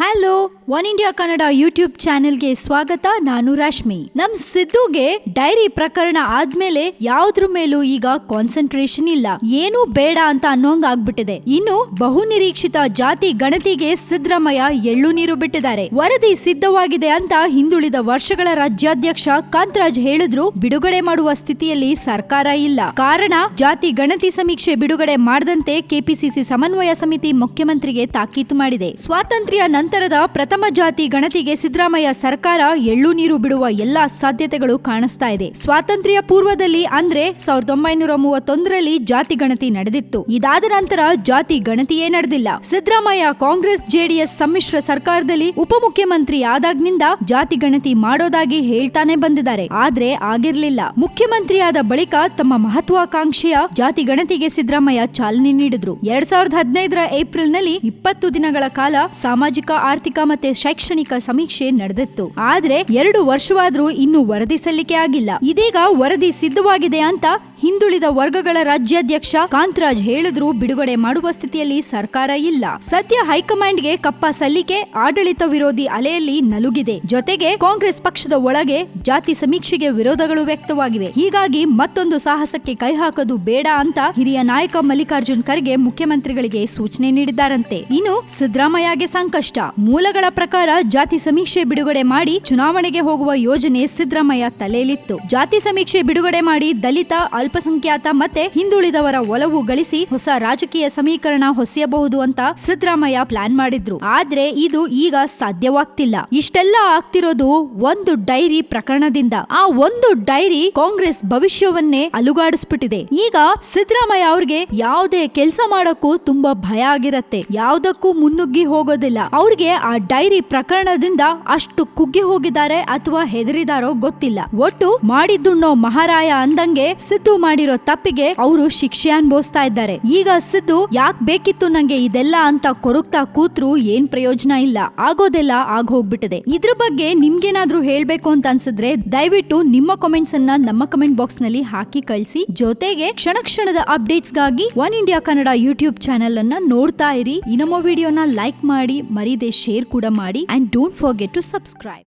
Hello, one India Kannada YouTube ಚಾನೆಲ್ಗೆ ಸ್ವಾಗತ. ನಾನು ರಾಶ್ಮಿ. ನಮ್ ಸಿದ್ದುಗೆ ಡೈರಿ ಪ್ರಕರಣ ಆದ್ಮೇಲೆ ಯಾವ್ದ್ರ ಮೇಲೂ ಈಗ ಕಾನ್ಸಂಟ್ರೇಷನ್ ಇಲ್ಲ, ಏನೂ ಬೇಡ ಅಂತ ಅನ್ನೋಂಗ್ ಆಗ್ಬಿಟ್ಟಿದೆ. ಇನ್ನು ಬಹು ನಿರೀಕ್ಷಿತ ಜಾತಿ ಗಣತಿಗೆ ಸಿದ್ದರಾಮಯ್ಯ ಎಳ್ಳು ನೀರು ಬಿಟ್ಟಿದ್ದಾರೆ. ವರದಿ ಸಿದ್ಧವಾಗಿದೆ ಅಂತ ಹಿಂದುಳಿದ ವರ್ಷಗಳ ರಾಜ್ಯಾಧ್ಯಕ್ಷ ಕಾಂತರಾಜ್ ಹೇಳಿದ್ರು ಬಿಡುಗಡೆ ಮಾಡುವ ಸ್ಥಿತಿಯಲ್ಲಿ ಸರ್ಕಾರ ಇಲ್ಲ. ಕಾರಣ, ಜಾತಿ ಗಣತಿ ಸಮೀಕ್ಷೆ ಬಿಡುಗಡೆ ಮಾಡದಂತೆ ಕೆಪಿಸಿಸಿ ಸಮನ್ವಯ ಸಮಿತಿ ಮುಖ್ಯಮಂತ್ರಿಗೆ ತಾಕೀತು ಮಾಡಿದೆ. ಸ್ವಾತಂತ್ರ್ಯ ನಂತರದ ಪ್ರಥಮ ಜಾತಿ ಗಣತಿಗೆ ಸಿದ್ದರಾಮಯ್ಯ ಸರ್ಕಾರ ಎಳ್ಳು ನೀರು ಬಿಡುವ ಎಲ್ಲಾ ಸಾಧ್ಯತೆಗಳು ಕಾಣಿಸ್ತಾ ಇದೆ. ಸ್ವಾತಂತ್ರ್ಯ ಪೂರ್ವದಲ್ಲಿ ಅಂದ್ರೆ 1931ರಲ್ಲಿ ಜಾತಿ ಗಣತಿ ನಡೆದಿತ್ತು. ಇದಾದ ನಂತರ ಜಾತಿ ಗಣತಿಯೇ ನಡೆದಿಲ್ಲ. ಸಿದ್ದರಾಮಯ್ಯ ಕಾಂಗ್ರೆಸ್ ಜೆಡಿಎಸ್ ಸಮ್ಮಿಶ್ರ ಸರ್ಕಾರದಲ್ಲಿ ಉಪಮುಖ್ಯಮಂತ್ರಿ ಆದಾಗ್ನಿಂದ ಜಾತಿ ಗಣತಿ ಮಾಡೋದಾಗಿ ಹೇಳ್ತಾನೆ ಬಂದಿದ್ದಾರೆ. ಆದ್ರೆ ಆಗಿರ್ಲಿಲ್ಲ. ಮುಖ್ಯಮಂತ್ರಿ ಆದ ಬಳಿಕ ತಮ್ಮ ಮಹತ್ವಾಕಾಂಕ್ಷೆಯ ಜಾತಿ ಗಣತಿಗೆ ಸಿದ್ದರಾಮಯ್ಯ ಚಾಲನೆ ನೀಡಿದ್ರು. 2015ರ ಏಪ್ರಿಲ್ನಲ್ಲಿ 20 ದಿನಗಳ ಕಾಲ ಸಾಮಾಜಿಕ, ಆರ್ಥಿಕ ಮತ್ತೆ ಶೈಕ್ಷಣಿಕ ಸಮೀಕ್ಷೆ ನಡೆದಿತ್ತು. ಆದ್ರೆ 2 ವರ್ಷವಾದ್ರೂ ಇನ್ನೂ ವರದಿ ಸಲ್ಲಿಕೆ ಆಗಿಲ್ಲ. ಇದೀಗ ವರದಿ ಸಿದ್ಧವಾಗಿದೆ ಅಂತ ಹಿಂದುಳಿದ ವರ್ಗಗಳ ರಾಜ್ಯಾಧ್ಯಕ್ಷ ಕಾಂತರಾಜ್ ಹೇಳಿದ್ರು ಬಿಡುಗಡೆ ಮಾಡುವ ಸ್ಥಿತಿಯಲ್ಲಿ ಸರ್ಕಾರ ಇಲ್ಲ. ಸದ್ಯ ಹೈಕಮಾಂಡ್ಗೆ ಕಪ್ಪ ಸಲ್ಲಿಕೆ ಆಡಳಿತ ವಿರೋಧಿ ಅಲೆಯಲ್ಲಿ ನಲುಗಿದೆ. ಜೊತೆಗೆ ಕಾಂಗ್ರೆಸ್ ಪಕ್ಷದ ಒಳಗೆ ಜಾತಿ ಸಮೀಕ್ಷೆಗೆ ವಿರೋಧಗಳು ವ್ಯಕ್ತವಾಗಿವೆ. ಹೀಗಾಗಿ ಮತ್ತೊಂದು ಸಾಹಸಕ್ಕೆ ಕೈ ಹಾಕೋದು ಬೇಡ ಅಂತ ಹಿರಿಯ ನಾಯಕ ಮಲ್ಲಿಕಾರ್ಜುನ್ ಖರ್ಗೆ ಮುಖ್ಯಮಂತ್ರಿಗಳಿಗೆ ಸೂಚನೆ ನೀಡಿದ್ದಾರಂತೆ. ಇನ್ನು ಸಿದ್ದರಾಮಯ್ಯಗೆ ಸಂಕಷ್ಟ. ಮೂಲಗಳ ಪ್ರಕಾರ ಜಾತಿ ಸಮೀಕ್ಷೆ ಬಿಡುಗಡೆ ಮಾಡಿ ಚುನಾವಣೆಗೆ ಹೋಗುವ ಯೋಜನೆ ಸಿದ್ದರಾಮಯ್ಯ ತಲೆಯಲ್ಲಿತ್ತು. ಜಾತಿ ಸಮೀಕ್ಷೆ ಬಿಡುಗಡೆ ಮಾಡಿ ದಲಿತ, ಅಲ್ಪಸಂಖ್ಯಾತ ಮತ್ತೆ ಹಿಂದುಳಿದವರ ಒಲವು ಗಳಿಸಿ ಹೊಸ ರಾಜಕೀಯ ಸಮೀಕರಣ ಹೊಸೆಯಬಹುದು ಅಂತ ಸಿದ್ದರಾಮಯ್ಯ ಪ್ಲಾನ್ ಮಾಡಿದ್ರು. ಆದ್ರೆ ಇದು ಈಗ ಸಾಧ್ಯವಾಗ್ತಿಲ್ಲ. ಇಷ್ಟೆಲ್ಲ ಆಗ್ತಿರೋದು ಒಂದು ಡೈರಿ ಪ್ರಕರಣದಿಂದ. ಆ ಒಂದು ಡೈರಿ ಕಾಂಗ್ರೆಸ್ ಭವಿಷ್ಯವನ್ನೇ ಅಲುಗಾಡಿಸ್ಬಿಟ್ಟಿದೆ. ಈಗ ಸಿದ್ದರಾಮಯ್ಯ ಅವ್ರಿಗೆ ಯಾವುದೇ ಕೆಲಸ ಮಾಡೋಕ್ಕೂ ತುಂಬಾ ಭಯ ಆಗಿರತ್ತೆ. ಯಾವುದಕ್ಕೂ ಮುನ್ನುಗ್ಗಿ ಹೋಗೋದಿಲ್ಲ. ಅವ್ರಿಗೆ ಆ ಡೈರಿ ಪ್ರಕರಣದಿಂದ ಅಷ್ಟು ಕುಗ್ಗಿ ಹೋಗಿದ್ದಾರೆ ಅಥವಾ ಹೆದರಿದಾರೋ ಗೊತ್ತಿಲ್ಲ. ಒಟ್ಟು ಮಾಡಿದ್ದುಣ್ಣೋ ಮಹಾರಾಯ ಅಂದಂಗೆ ಸಿದ್ದು ಮಾಡಿರೋ ತಪ್ಪಿಗೆ ಅವರು ಶಿಕ್ಷೆ ಅನುಭವಿಸ್ತಾ ಇದ್ದಾರೆ. ಈಗ ಸಿದ್ದು ಯಾಕೆ ಬೇಕಿತ್ತು ನಂಗೆ ಇದೆಲ್ಲ ಅಂತ ಕೊರಗ್ತಾ ಕೂತ್ರು ಏನ್ ಪ್ರಯೋಜನ ಇಲ್ಲ. ಆಗೋದೆಲ್ಲ ಆಗೋಗ್ಬಿಟ್ಟಿದೆ. ಇದ್ರ ಬಗ್ಗೆ ನಿಮ್ಗೇನಾದ್ರೂ ಹೇಳ್ಬೇಕು ಅಂತ ಅನ್ಸಿದ್ರೆ ದಯವಿಟ್ಟು ನಿಮ್ಮ ಕಾಮೆಂಟ್ಸ್ ಅನ್ನ ನಮ್ಮ ಕಮೆಂಟ್ ಬಾಕ್ಸ್ ನಲ್ಲಿ ಹಾಕಿ ಕಳಿಸಿ. ಜೊತೆಗೆ ಕ್ಷಣ ಕ್ಷಣದ ಅಪ್ಡೇಟ್ಸ್ ಗಾಗಿ one India Kannada YouTube channel ಅನ್ನ ನೋಡ್ತಾ ಇರಿ. ಈ ನಮ್ಮ ವಿಡಿಯೋನ ಲೈಕ್ ಮಾಡಿ, ಮರೀದೆ ಶೇರ್ ಕೂಡ ಮಾಡಿ, and don't forget to subscribe.